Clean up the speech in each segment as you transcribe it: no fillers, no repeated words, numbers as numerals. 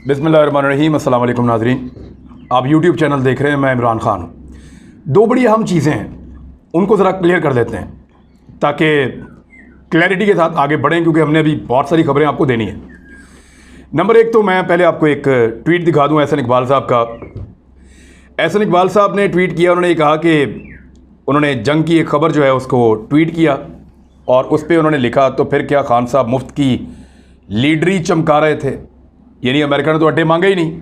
बिस्मिल्लाहिर्रहमानिर्रहीम। अस्सलाम वालेकुम नाज़रीन, आप यूट्यूब चैनल देख रहे हैं। मैं इमरान ख़ान हूँ। दो बड़ी अहम चीज़ें हैं, उनको ज़रा क्लियर कर देते हैं ताकि क्लैरिटी के साथ आगे बढ़ें, क्योंकि हमने अभी बहुत सारी खबरें आपको देनी है। नंबर एक तो मैं पहले आपको एक ट्वीट दिखा दूँ एहसन इकबाल साहब का। एहसन इकबाल साहब ने ट्वीट किया, उन्होंने ये कहा कि उन्होंने जंग की एक खबर जो है उसको ट्वीट किया और उस पर उन्होंने लिखा, तो फिर क्या खान साहब मुफ्त की लीडरी चमका रहे थे। यानी अमेरिका ने तो अड्डे मांगे ही नहीं।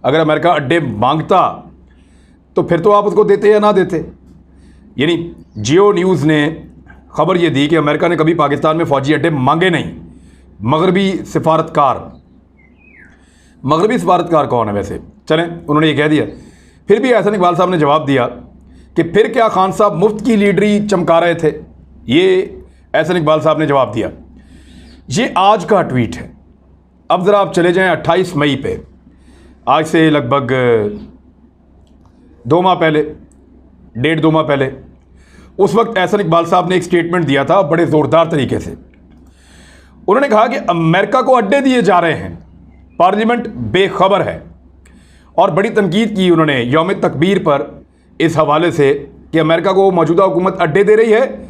अगर अमेरिका अड्डे मांगता तो फिर तो आप उसको देते या ना देते। यानी जियो न्यूज़ ने खबर ये दी कि अमेरिका ने कभी पाकिस्तान में फ़ौजी अड्डे मांगे नहीं। मगरबी सफारतकार कौन है वैसे, चलें, उन्होंने ये कह दिया। फिर भी एहसन इकबाल साहब ने जवाब दिया कि फिर क्या खान साहब मुफ्त की लीडरी चमका रहे थे। ये एहसन इकबाल साहब ने जवाब दिया। ये आज का ट्वीट है। अब ज़रा आप चले जाएं 28 मई पे, आज से लगभग 2 माह पहले, 1.5-2 माह पहले। उस वक्त एहसन इकबाल साहब ने एक स्टेटमेंट दिया था बड़े ज़ोरदार तरीके से। उन्होंने कहा कि अमेरिका को अड्डे दिए जा रहे हैं, पार्लियामेंट बेखबर है। और बड़ी तनकीद की उन्होंने यौम तकबीर पर इस हवाले से कि अमेरिका को मौजूदा हुकूमत अड्डे दे रही है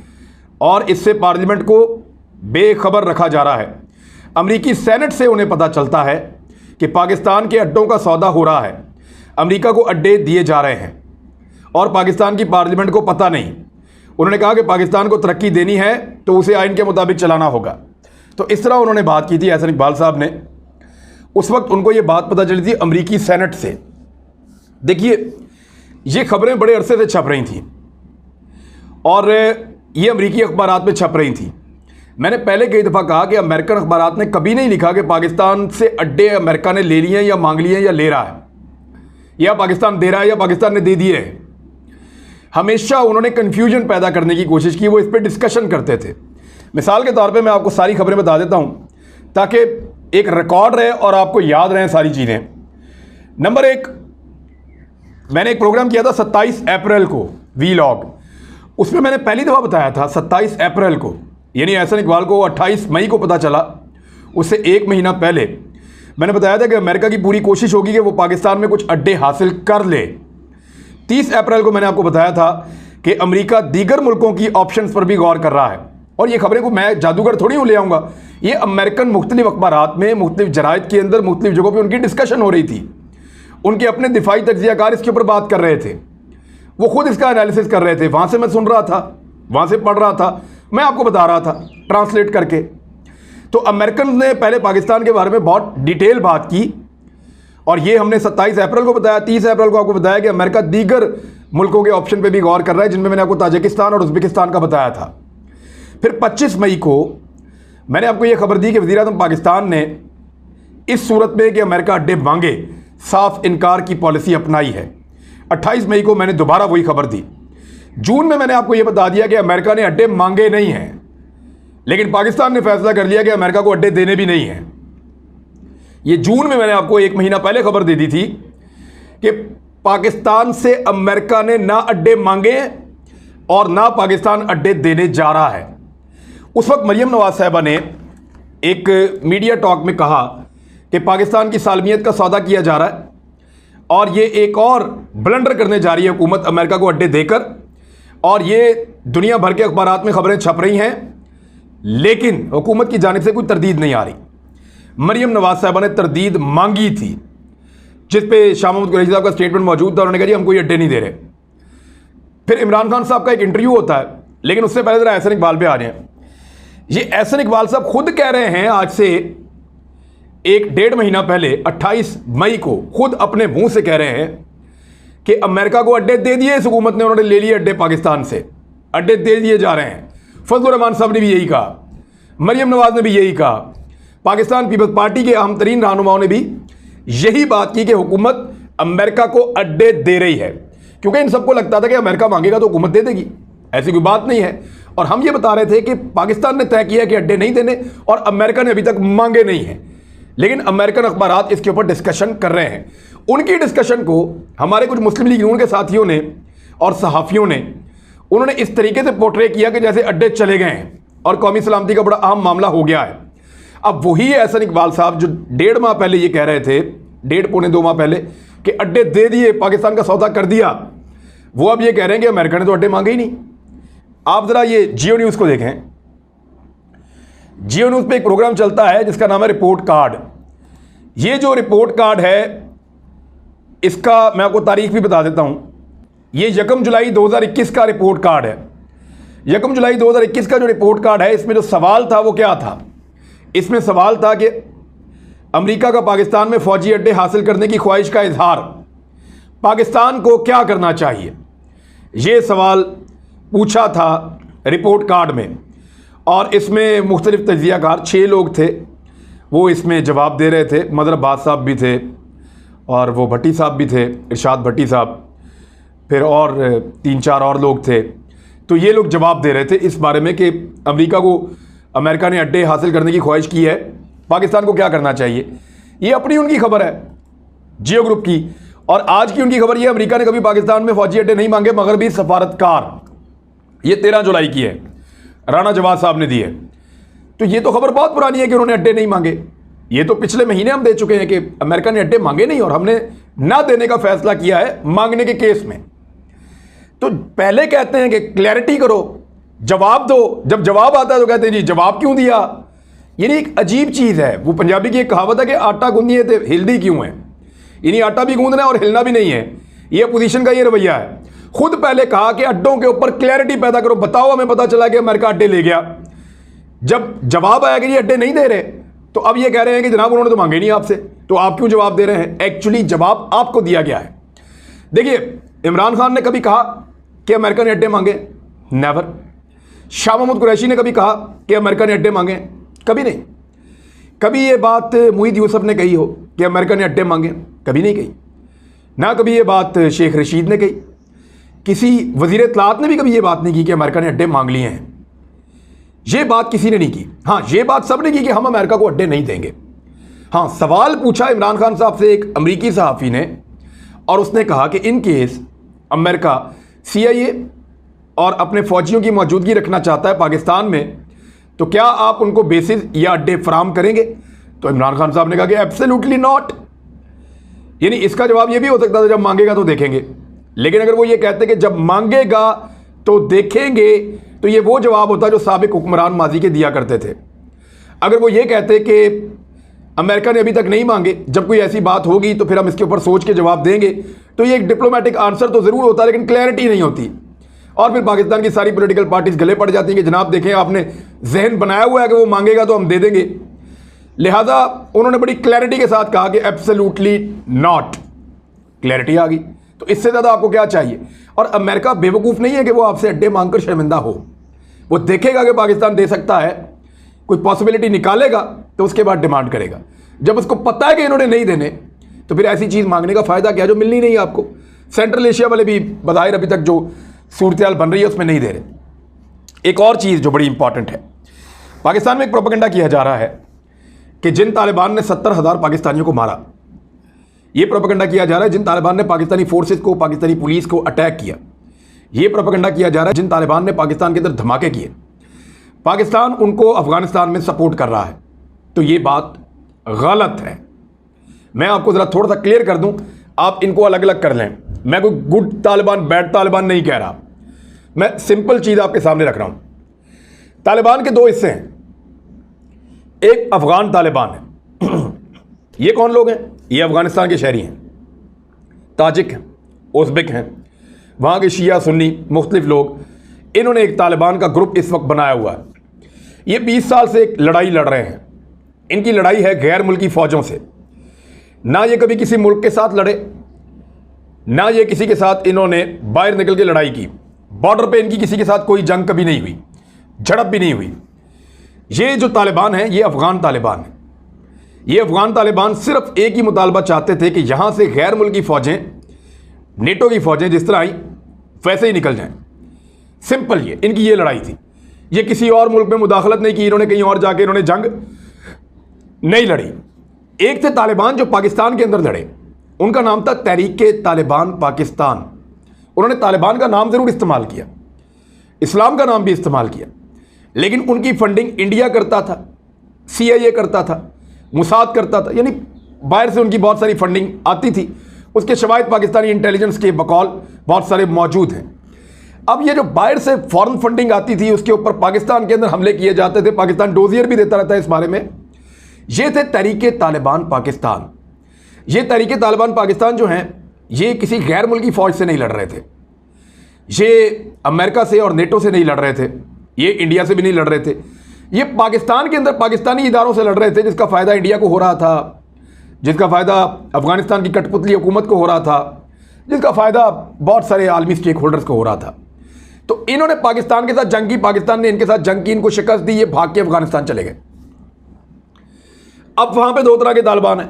और इससे पार्लियामेंट को बेखबर रखा जा रहा है। अमेरिकी सेनेट से उन्हें पता चलता है कि पाकिस्तान के अड्डों का सौदा हो रहा है, अमेरिका को अड्डे दिए जा रहे हैं और पाकिस्तान की पार्लियामेंट को पता नहीं। उन्होंने कहा कि पाकिस्तान को तरक्की देनी है तो उसे आइन के मुताबिक चलाना होगा। तो इस तरह उन्होंने बात की थी एहसन इकबाल साहब ने। उस वक्त उनको ये बात पता चली थी अमेरिकी सेनेट से। देखिए, ये खबरें बड़े अरसे से छप रही थी और ये अमेरिकी अखबारात में छप रही थी। मैंने पहले कई दफ़ा कहा कि अमेरिकन अखबारात ने कभी नहीं लिखा कि पाकिस्तान से अड्डे अमेरिका ने ले लिए हैं या मांग लिए हैं या ले रहा है, या पाकिस्तान दे रहा है या पाकिस्तान ने दे दिए हैं। हमेशा उन्होंने कन्फ्यूजन पैदा करने की कोशिश की, वो इस पर डिस्कशन करते थे। मिसाल के तौर पे मैं आपको सारी खबरें बता देता हूँ ताकि एक रिकॉर्ड रहे और आपको याद रहें सारी चीज़ें। नंबर एक, मैंने एक प्रोग्राम किया था 27 अप्रैल को, वीलॉग। उसमें मैंने पहली दफ़ा बताया था 27 अप्रैल को, यानी एहसन इकबाल को 28 मई को पता चला, उससे 1 महीना पहले मैंने बताया था कि अमेरिका की पूरी कोशिश होगी कि वो पाकिस्तान में कुछ अड्डे हासिल कर ले। 30 अप्रैल को मैंने आपको बताया था कि अमेरिका दीगर मुल्कों की ऑप्शंस पर भी गौर कर रहा है। और ये खबरें को मैं जादूगर थोड़ी हूँ ले आऊँगा, ये अमेरिकन मुख्तलिफ अखबारात में, मुख्तलिफ जराइद के अंदर, मुख्तलिफ जगहों पर उनकी डिस्कशन हो रही थी। उनके अपने दिफाई तज्जियाकार इसके ऊपर बात कर रहे थे, वो खुद इसका एनालिसिस कर रहे थे। वहाँ से मैं सुन रहा था, वहाँ से पढ़ रहा था, मैं आपको बता रहा था ट्रांसलेट करके। तो अमेरिकन ने पहले पाकिस्तान के बारे में बहुत डिटेल बात की और ये हमने 27 अप्रैल को बताया। 30 अप्रैल को आपको बताया कि अमेरिका दीगर मुल्कों के ऑप्शन पे भी गौर कर रहा है, जिनमें मैंने आपको ताजिकिस्तान और उज़्बेकिस्तान का बताया था। फिर 25 मई को मैंने आपको ये खबर दी कि वज़ीर-ए-आज़म पाकिस्तान ने इस सूरत में कि अमेरिका अड्डे मांगे, साफ इनकार की पॉलिसी अपनाई है। 28 मई को मैंने दोबारा वही खबर दी। जून में मैंने आपको यह बता दिया कि अमेरिका ने अड्डे मांगे नहीं हैं, लेकिन पाकिस्तान ने फैसला कर लिया कि अमेरिका को अड्डे देने भी नहीं हैं। ये जून में मैंने आपको 1 महीना पहले खबर दे दी थी कि पाकिस्तान से अमेरिका ने ना अड्डे मांगे और ना पाकिस्तान अड्डे देने जा रहा है। उस वक्त मरियम नवाज साहिबा ने एक मीडिया टॉक में कहा कि पाकिस्तान की सालमियत का सौदा किया जा रहा है और ये एक और ब्लंडर करने जा रही है हुकूमत अमेरिका को अड्डे देकर। और ये दुनिया भर के अखबारात में खबरें छप रही हैं, लेकिन हुकूमत की जानिब से कोई तरदीद नहीं आ रही। मरियम नवाज साहिबा ने तरदीद मांगी थी, जिस पे शाह महमूद कुरैशी साहब का स्टेटमेंट मौजूद था। उन्होंने कहा जी हम कोई अड्डे नहीं दे रहे। फिर इमरान खान साहब का एक इंटरव्यू होता है, लेकिन उससे पहले जरा एहसन इकबाल पे आ रहे हैं। ये एहसन इकबाल साहब खुद कह रहे हैं, आज से 1-1.5 महीना पहले 28 मई को खुद अपने मुंह से कह रहे हैं कि अमेरिका को अड्डे दे दिए, इस हुकूमत ने, उन्होंने ले लिए अड्डे, पाकिस्तान से अड्डे दे दिए जा रहे हैं। फजलुर रहमान साहब ने भी यही कहा, मरियम नवाज ने भी यही कहा, पाकिस्तान पीपल्स पार्टी के अहम तरीन रहनुमाओं ने भी यही बात की कि हुकूमत अमेरिका को अड्डे दे रही है, क्योंकि इन सबको लगता था कि अमेरिका मांगेगा तो हुकूमत दे देगी, ऐसी कोई बात नहीं है। और हम ये बता रहे थे कि पाकिस्तान ने तय किया कि अड्डे नहीं देने और अमेरिका ने अभी तक मांगे नहीं हैं, लेकिन अमेरिकन अखबारात इसके ऊपर डिस्कशन कर रहे हैं। उनकी डिस्कशन को हमारे कुछ मुस्लिम लीग नून के साथियों ने और सहाफ़ियों ने, उन्होंने इस तरीके से पोर्ट्रे किया कि जैसे अड्डे चले गए हैं और कौमी सलामती का बड़ा अहम मामला हो गया है। अब वही एहसन इकबाल साहब जो 1.5 माह पहले ये कह रहे थे, 1.5 पौने 2 माह पहले, कि अड्डे दे दिए, पाकिस्तान का सौदा कर दिया, वो अब ये कह रहे हैं कि अमेरिका ने तो अड्डे मांगे ही नहीं। आप जरा ये जियो न्यूज़ को देखें। जियो न्यूज़ पे एक प्रोग्राम चलता है जिसका नाम है रिपोर्ट कार्ड। ये जो रिपोर्ट कार्ड है, इसका मैं आपको तारीख भी बता देता हूं। ये 1 जुलाई 2021 का रिपोर्ट कार्ड है। 1 जुलाई 2021 का जो रिपोर्ट कार्ड है, इसमें जो सवाल था वो क्या था? इसमें सवाल था कि अमेरिका का पाकिस्तान में फौजी अड्डे हासिल करने की ख्वाहिश का इजहार, पाकिस्तान को क्या करना चाहिए? ये सवाल पूछा था रिपोर्ट कार्ड में, और इसमें मुख्तलिफ तज्ज़ियाकार 6 लोग थे, वो इसमें जवाब दे रहे थे। मदर अब्बास साहब भी थे, और वो भट्टी साहब भी थे, इरशाद भट्टी साहब, फिर और 3-4 और लोग थे। तो ये लोग जवाब दे रहे थे इस बारे में कि अमेरिका ने अड्डे हासिल करने की ख्वाहिश की है, पाकिस्तान को क्या करना चाहिए। ये अपनी उनकी खबर है जियो ग्रुप की, और आज की उनकी खबर ये, अमेरिका ने कभी पाकिस्तान में फौजी अड्डे नहीं मांगे, मगरबी सफारतकार, ये 13 जुलाई की है, राणा जवाद साहब ने दी है। तो ये तो खबर बहुत पुरानी है कि उन्होंने अड्डे नहीं मांगे। ये तो पिछले महीने हम दे चुके हैं कि अमेरिका ने अड्डे मांगे नहीं, और हमने ना देने का फैसला किया है मांगने के केस में। तो पहले कहते हैं कि क्लैरिटी करो, जवाब दो, जब जवाब आता है तो कहते हैं जी जवाब क्यों दिया। यानी एक अजीब चीज़ है। वो पंजाबी की एक कहावत है कि आटा गूंदिए तो हिलदी क्यों है। यानी आटा भी गूंदना है और हिलना भी नहीं है। ये अपोजिशन का ये रवैया है। खुद पहले कहा कि अड्डों के ऊपर क्लैरिटी पैदा करो, बताओ हमें पता चला कि अमेरिका अड्डे ले गया। जब जवाब आया कि ये अड्डे नहीं दे रहे, तो अब ये कह रहे हैं कि जनाब उन्होंने तो मांगे नहीं आपसे, तो आप क्यों जवाब दे रहे हैं। एक्चुअली जवाब आपको दिया गया है। देखिए, इमरान खान ने कभी कहा कि अमेरिका ने अड्डे मांगे? नेवर। शाह महमूद कुरैशी ने कभी कहा कि अमेरिका ने अड्डे मांगे? कभी नहीं। कभी ये बात मुईद यूसुफ ने कही हो कि अमेरिका ने अड्डे मांगे? कभी नहीं कही। ना कभी ये बात शेख रशीद ने कही, किसी वजीर इत्तलात ने भी कभी ये बात नहीं की कि अमेरिका ने अड्डे मांग लिए हैं। ये बात किसी ने नहीं की। हाँ, ये बात सब ने की कि हम अमेरिका को अड्डे नहीं देंगे। हाँ, सवाल पूछा इमरान खान साहब से एक अमरीकी सहाफ़ी ने, और उसने कहा कि इन केस अमेरिका CIA और अपने फौजियों की मौजूदगी रखना चाहता है पाकिस्तान में, तो क्या आप उनको बेसिस या अड्डे फराम करेंगे? तो इमरान खान साहब ने कहा कि एब्सोल्युटली नॉट। यानी इसका जवाब ये भी हो सकता था जब मांगेगा तो देखेंगे, लेकिन अगर वो ये कहते कि जब मांगेगा तो देखेंगे, तो ये वो जवाब होता जो साबिक हुक्मरान माजी के दिया करते थे। अगर वो ये कहते कि अमेरिका ने अभी तक नहीं मांगे, जब कोई ऐसी बात होगी तो फिर हम इसके ऊपर सोच के जवाब देंगे, तो ये एक डिप्लोमेटिक आंसर तो ज़रूर होता, लेकिन क्लैरिटी नहीं होती। और फिर पाकिस्तान की सारी पॉलिटिकल पार्टीज गले पड़ जाती हैं कि जनाब देखें, आपने जहन बनाया हुआ है कि वो मांगेगा तो हम दे देंगे। लिहाजा उन्होंने बड़ी क्लैरिटी के साथ कहा कि एब्सोल्युटली नॉट। क्लैरिटी आ गई, तो इससे ज़्यादा आपको क्या चाहिए। और अमेरिका बेवकूफ़ नहीं है कि वो आपसे अड्डे मांगकर शर्मिंदा हो। वो देखेगा कि पाकिस्तान दे सकता है, कोई पॉसिबिलिटी निकालेगा, तो उसके बाद डिमांड करेगा। जब उसको पता है कि इन्होंने नहीं देने, तो फिर ऐसी चीज़ मांगने का फ़ायदा क्या जो मिलनी नहीं है आपको। सेंट्रल एशिया वाले भी बज़ाहिर अभी तक जो सूरत बन रही है उसमें नहीं दे रहे। एक और चीज़ जो बड़ी इंपॉर्टेंट है, पाकिस्तान में एक प्रोपेगेंडा किया जा रहा है कि जिन तालिबान ने 70,000 पाकिस्तानियों को मारा, ये प्रोपेगेंडा किया जा रहा है जिन तालिबान ने पाकिस्तानी फोर्सेस को, पाकिस्तानी पुलिस को अटैक किया। ये प्रोपेगेंडा किया जा रहा है जिन तालिबान ने पाकिस्तान के अंदर धमाके किए, पाकिस्तान उनको अफगानिस्तान में सपोर्ट कर रहा है। तो ये बात गलत है। मैं आपको ज़रा थोड़ा सा क्लियर कर दूं, आप इनको अलग अलग कर लें। मैं कोई गुड तालिबान बैड तालिबान नहीं कह रहा, मैं सिंपल चीज़ आपके सामने रख रहा हूं। तालिबान के 2 हिस्से हैं, एक अफगान तालिबान है। ये कौन लोग हैं? ये अफगानिस्तान के शहरी हैं, ताजिक हैं, उज़्बेक हैं, वहाँ के शिया सुन्नी मुख्तलिफ लोग। इन्होंने एक तालिबान का ग्रुप इस वक्त बनाया हुआ है। ये 20 साल से एक लड़ाई लड़ रहे हैं। इनकी लड़ाई है गैर मुल्की फ़ौजों से। ना ये कभी किसी मुल्क के साथ लड़े, ना ये किसी के साथ इन्होंने बाहर निकल के लड़ाई की। बॉर्डर पे इनकी किसी के साथ कोई जंग कभी नहीं हुई, झड़प भी नहीं हुई। ये जो तालिबान है, ये अफगान तालिबान है। ये अफगान तालिबान सिर्फ एक ही मुतालबा चाहते थे कि यहाँ से गैर मुल्की फ़ौजें, नेटो की फ़ौजें जिस तरह आई वैसे ही निकल जाएं। सिंपल इनकी ये लड़ाई थी। ये किसी और मुल्क में मुदाखलत नहीं की, इन्होंने कहीं और जाके इन्होंने जंग नहीं लड़ी। एक थे तालिबान जो पाकिस्तान के अंदर लड़े, उनका नाम था तहरीके तालिबान पाकिस्तान। उन्होंने तालिबान का नाम ज़रूर इस्तेमाल किया, इस्लाम का नाम भी इस्तेमाल किया, लेकिन उनकी फंडिंग इंडिया करता था, CIA करता था, मुसाद करता था, यानी बाहर से उनकी बहुत सारी फंडिंग आती थी। उसके शवाहिद पाकिस्तानी इंटेलिजेंस के बकौल बहुत सारे मौजूद हैं। अब ये जो बाहर से फॉरेन फंडिंग आती थी, उसके ऊपर पाकिस्तान के अंदर हमले किए जाते थे, पाकिस्तान डोजियर भी देता रहता है इस बारे में। ये थे तहरीके तालिबान पाकिस्तान। ये तहरीके तालिबान पाकिस्तान जो हैं, ये किसी गैर मुल्की फ़ौज से नहीं लड़ रहे थे, ये अमेरिका से और नेटो से नहीं लड़ रहे थे, ये इंडिया से भी नहीं लड़ रहे थे, ये पाकिस्तान के अंदर पाकिस्तानी इदारों से लड़ रहे थे, जिसका फ़ायदा इंडिया को हो रहा था, जिसका फ़ायदा अफगानिस्तान की कठपुतली हुकूमत को हो रहा था, जिसका फ़ायदा बहुत सारे आलमी स्टेक होल्डर्स को हो रहा था। तो इन्होंने पाकिस्तान के साथ जंग की, पाकिस्तान ने इनके साथ जंग की, इनको शिकस्त दी, ये भाग के अफगानिस्तान चले गए। अब वहाँ पे दो तरह के तालिबान हैं,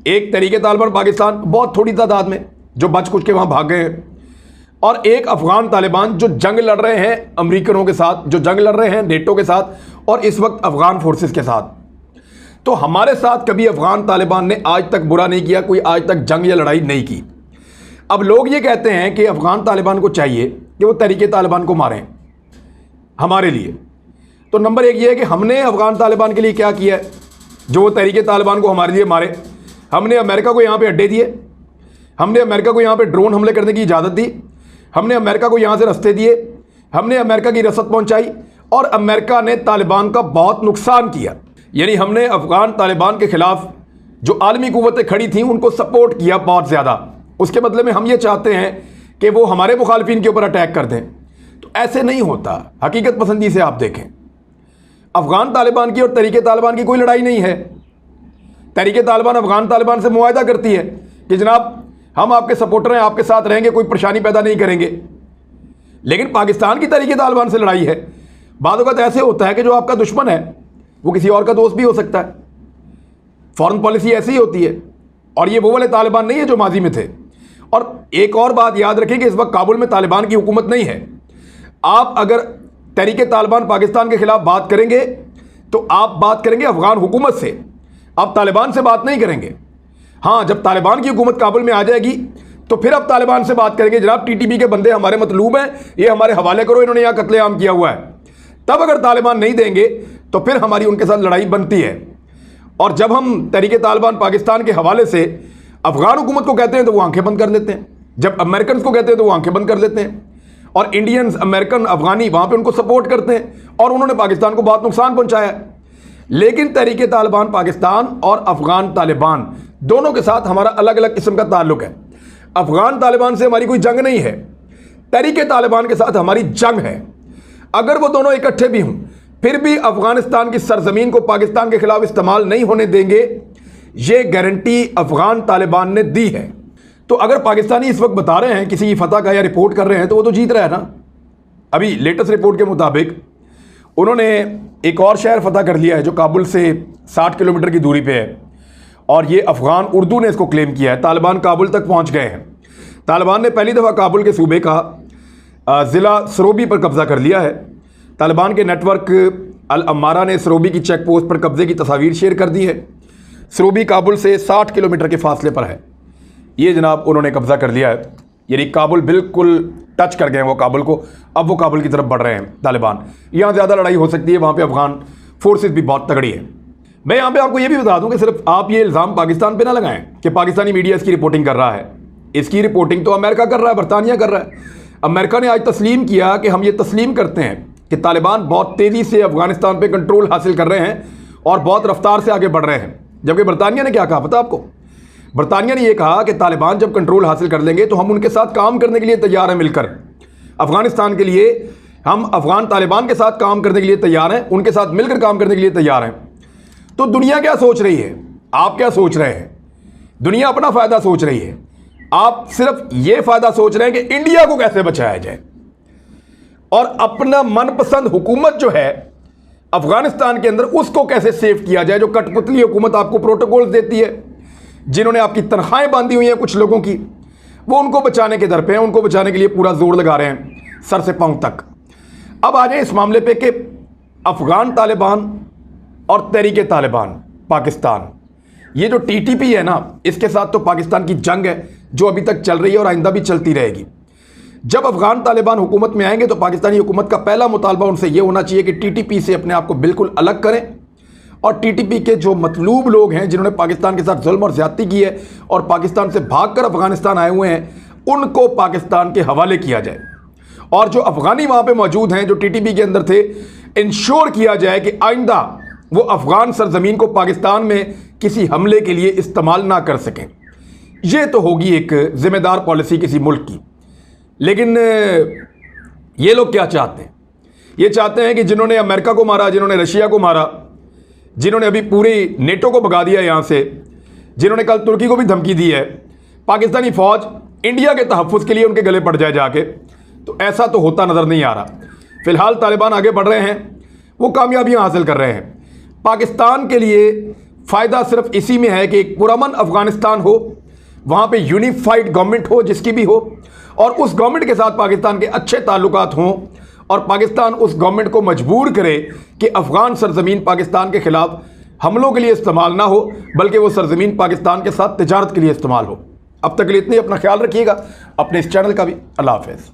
एक तहरीके तालिबान पाकिस्तान, बहुत थोड़ी तादाद में जो बच कुछ के वहाँ भाग गए हैं, और एक अफगान तालिबान जो जंग लड़ रहे हैं अमेरिकनों के साथ, जो जंग लड़ रहे हैं नेटो के साथ और इस वक्त अफगान फोर्सेस के साथ। तो हमारे साथ कभी अफगान तालिबान ने आज तक बुरा नहीं किया, कोई आज तक जंग या लड़ाई नहीं की। अब लोग ये कहते हैं कि अफगान तालिबान को चाहिए कि वो तहरीके तालिबान को मारें हमारे लिए। तो नंबर एक ये है कि हमने अफगान तालिबान के लिए क्या किया है जो वो तहरीके तालिबान को हमारे लिए मारे। हमने अमेरिका को यहाँ पे अड्डे दिए, हमने अमेरिका को यहाँ पे ड्रोन हमले करने की इजाज़त दी, हमने अमेरिका को यहाँ से रास्ते दिए, हमने अमेरिका की रसद पहुँचाई, और अमेरिका ने तालिबान का बहुत नुकसान किया। यानी हमने अफगान तालिबान के ख़िलाफ़ जो आलमी कुव्वतें खड़ी थीं उनको सपोर्ट किया बहुत ज़्यादा। उसके बदले में हम ये चाहते हैं कि वो हमारे मुखालिफिन के ऊपर अटैक कर दें। तो ऐसे नहीं होता। हकीकत पसंदी से आप देखें, अफगान तालिबान की और तहरीके तालिबान की कोई लड़ाई नहीं है। तहरीके तालिबान अफगान तालिबान से मुआहदा करती है कि जनाब हम आपके सपोर्टर हैं, आपके साथ रहेंगे, कोई परेशानी पैदा नहीं करेंगे। लेकिन पाकिस्तान की तहरीके तालिबान से लड़ाई है। बाद वक़्त ऐसे होता है कि जो आपका दुश्मन है वो किसी और का दोस्त भी हो सकता है। फॉरेन पॉलिसी ऐसी ही होती है, और ये वो वाले तालिबान नहीं है जो माजी में थे। और एक और बात याद रखें कि इस वक्त काबुल में तालिबान की हुकूमत नहीं है। आप अगर तहरीके तालिबान पाकिस्तान के खिलाफ बात करेंगे तो आप बात करेंगे अफगान हुकूमत से, आप तालिबान से बात नहीं करेंगे। हाँ, जब तालिबान की हुकूमत काबुल में आ जाएगी तो फिर आप तालिबान से बात करेंगे, जनाब TTP के बंदे हमारे मतलूब हैं, ये हमारे हवाले करो, इन्होंने यहाँ कत्लेआम किया हुआ है। तब अगर तालिबान नहीं देंगे तो फिर हमारी उनके साथ लड़ाई बनती है। और जब हम तहरीके तालिबान पाकिस्तान के हवाले से अफगान हुकूमत को कहते हैं तो वो आंखें बंद कर देते हैं, जब अमेरिकन को कहते हैं तो वो आंखें बंद कर देते हैं। और इंडियंस, अमेरिकन, अफगानी वहाँ पे उनको सपोर्ट करते हैं, और उन्होंने पाकिस्तान को बहुत नुकसान पहुँचाया है। लेकिन तहरीके तालिबान पाकिस्तान और अफगान तालिबान दोनों के साथ हमारा अलग अलग किस्म का ताल्लुक है। अफगान तालिबान से हमारी कोई जंग नहीं है, तहरीके तालिबान के साथ हमारी जंग है। अगर वो दोनों इकट्ठे भी हों फिर भी अफगानिस्तान की सरजमीन को पाकिस्तान के खिलाफ इस्तेमाल नहीं होने देंगे, ये गारंटी अफगान तालिबान ने दी है। तो अगर पाकिस्तानी इस वक्त बता रहे हैं किसी की फतह का या रिपोर्ट कर रहे हैं तो वो तो जीत रहा है ना। अभी लेटेस्ट रिपोर्ट के मुताबिक उन्होंने एक और शहर फतह कर लिया है जो काबुल से 60 किलोमीटर की दूरी पे है, और ये अफगान उर्दू ने इसको क्लेम किया है। तालिबान काबुल तक पहुंच गए हैं। तालिबान ने पहली दफ़ा काबुल के सूबे का ज़िला सरोबी पर कब्ज़ा कर लिया है। तालिबान के नेटवर्क अल अमारा ने सरोबी की चेक पोस्ट पर कब्ज़े की तस्वीर शेयर कर दी है। सरोबी काबुल से 60 किलोमीटर के फासले पर है। ये जनाब उन्होंने कब्ज़ा कर लिया है, यानी काबुल बिल्कुल टच कर गए हैं वो काबुल को। अब वो काबुल की तरफ बढ़ रहे हैं तालिबान। यहाँ ज़्यादा लड़ाई हो सकती है, वहाँ पे अफगान फोर्सेस भी बहुत तगड़ी है। मैं यहाँ पे आपको ये भी बता दूँ कि सिर्फ आप ये इल्ज़ाम पाकिस्तान पे ना लगाएं कि पाकिस्तानी मीडिया इसकी रिपोर्टिंग कर रहा है। इसकी रिपोर्टिंग तो अमेरिका कर रहा है, बरतानिया कर रहा है। अमेरिका ने आज तस्लीम किया कि हम ये तस्लीम करते हैं कि तालिबान बहुत तेज़ी से अफगानिस्तान पर कंट्रोल हासिल कर रहे हैं और बहुत रफ्तार से आगे बढ़ रहे हैं। जबकि बरतानिया ने क्या कहा पता आपको? बरतानिया ने यह कहा कि तालिबान जब कंट्रोल हासिल कर लेंगे तो हम उनके साथ काम करने के लिए तैयार हैं। मिलकर अफगानिस्तान के लिए हम अफगान तालिबान के साथ काम करने के लिए तैयार हैं, उनके साथ मिलकर काम करने के लिए तैयार हैं। तो दुनिया क्या सोच रही है, आप क्या सोच रहे हैं? दुनिया अपना फ़ायदा सोच रही है, आप सिर्फ ये फ़ायदा सोच रहे हैं कि इंडिया को कैसे बचाया जाए, और अपना मनपसंद हुकूमत जो है अफगानिस्तान के अंदर उसको कैसे सेव किया जाए। जो कठपुतली हुकूमत आपको प्रोटोकॉल देती है, जिन्होंने आपकी तनख्वाहें बांधी हुई हैं कुछ लोगों की, वो उनको बचाने के दर पे हैं, उनको बचाने के लिए पूरा जोर लगा रहे हैं सर से पांव तक। अब आ जाए इस मामले पे कि अफगान तालिबान और तहरीके तालिबान पाकिस्तान, ये जो TTP है ना, इसके साथ तो पाकिस्तान की जंग है जो अभी तक चल रही है और आइंदा भी चलती रहेगी। जब अफगान तालिबान हुकूमत में आएंगे तो पाकिस्तानी हुकूमत का पहला मुतालबा उनसे ये होना चाहिए कि TTP से अपने आप को बिल्कुल अलग करें और टीटीपी के जो मतलूब लोग हैं जिन्होंने पाकिस्तान के साथ जुल्म और ज्यादती की है और पाकिस्तान से भागकर अफगानिस्तान आए हुए हैं, उनको पाकिस्तान के हवाले किया जाए। और जो अफगानी वहां पे मौजूद हैं, जो टीटीपी के अंदर थे, इंश्योर किया जाए कि आइंदा वो अफगान सरजमीन को पाकिस्तान में किसी हमले के लिए इस्तेमाल ना कर सकें। ये तो होगी एक जिम्मेदार पॉलिसी किसी मुल्क की। लेकिन ये लोग क्या चाहते हैं? ये चाहते हैं कि जिन्होंने अमेरिका को मारा, जिन्होंने रशिया को मारा, जिन्होंने अभी पूरी नेटो को भगा दिया यहाँ से, जिन्होंने कल तुर्की को भी धमकी दी है, पाकिस्तानी फौज इंडिया के तहफ़्फ़ुज़ के लिए उनके गले पड़ जाए जाके। तो ऐसा तो होता नज़र नहीं आ रहा। फ़िलहाल तालिबान आगे बढ़ रहे हैं, वो कामयाबियाँ हासिल कर रहे हैं। पाकिस्तान के लिए फ़ायदा सिर्फ इसी में है कि एक पुरअमन अफ़गानिस्तान हो, वहाँ पे यूनिफाइड गवर्नमेंट हो जिसकी भी हो, और उस गवर्नमेंट के साथ पाकिस्तान के अच्छे ताल्लुकात हों, और पाकिस्तान उस गवर्नमेंट को मजबूर करे कि अफ़गान सरजमीन पाकिस्तान के ख़िलाफ़ हमलों के लिए इस्तेमाल ना हो, बल्कि वो सरजमीन पाकिस्तान के साथ तिजारत के लिए इस्तेमाल हो। अब तक के लिए इतनी, अपना ख्याल रखिएगा, अपने इस चैनल का भी। अल्लाह हाफ़िज़।